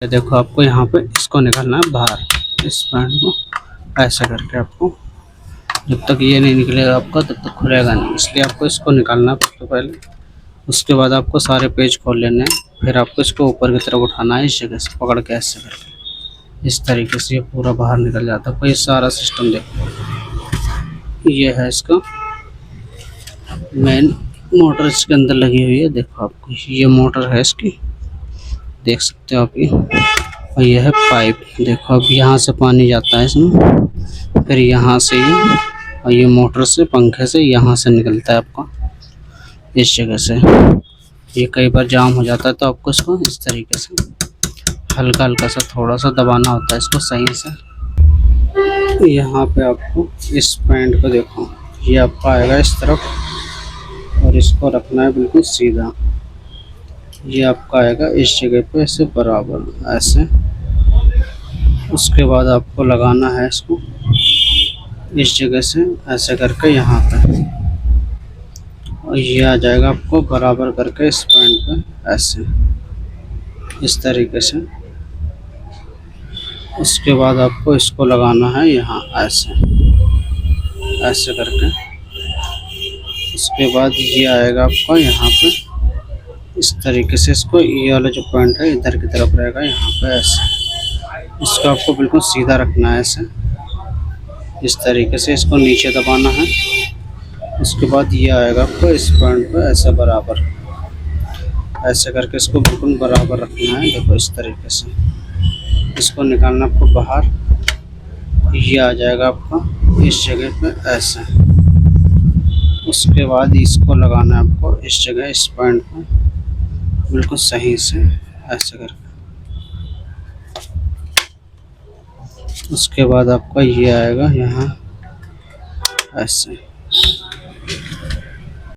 ये देखो आपको यहाँ पे इसको निकालना है बाहर, इस पैंट को ऐसा करके आपको, जब तक ये नहीं निकलेगा आपका तब तक खुलेगा नहीं, इसलिए आपको इसको निकालना है सबसे पहले। उसके बाद आपको सारे पेज खोल लेने हैं, फिर आपको इसको ऊपर की तरफ उठाना है, इस जगह से पकड़ के ऐसे करके, इस तरीके से ये पूरा बाहर निकल जाता है। ये सारा सिस्टम देखो, ये है इसका मेन मोटर, इसके अंदर लगी हुई है। देखो आपको ये मोटर है इसकी, देख सकते हो आप ये, और यह है पाइप। देखो अब यहाँ से पानी जाता है इसमें, फिर यहाँ से ये, और ये मोटर से पंखे से यहाँ से निकलता है आपका, इस जगह से। ये कई बार जाम हो जाता है तो आपको इसको इस तरीके से हल्का हल्का सा थोड़ा सा दबाना होता है इसको सही से। यहाँ पे आपको इस पैंट को देखो, ये आपका आएगा इस तरफ, और इसको रखना है बिल्कुल सीधा। ये आपका आएगा इस जगह पे ऐसे बराबर ऐसे। उसके बाद आपको लगाना है इसको इस जगह से ऐसे करके यहाँ पे, और ये आ जाएगा आपको बराबर करके इस पॉइंट पे ऐसे, इस तरीके से। उसके बाद आपको इसको लगाना है यहाँ ऐसे ऐसे करके। उसके बाद ये आएगा आपका यहाँ पे इस तरीके से, इसको ये वाला जो पॉइंट है इधर की तरफ रहेगा यहाँ पे ऐसे। इसको आपको बिल्कुल सीधा रखना है ऐसे, इस तरीके से इसको नीचे दबाना है। उसके बाद ये आएगा आपको इस पॉइंट पे ऐसे बराबर, ऐसे करके इसको बिल्कुल बराबर रखना है। देखो इस तरीके से इसको निकालना आपको बाहर, ये आ जाएगा आपका इस जगह पे ऐसे। उसके बाद इसको लगाना है आपको इस जगह, इस पॉइंट पे बिल्कुल सही से ऐसे करके। उसके बाद आपका ये आएगा यहाँ ऐसे,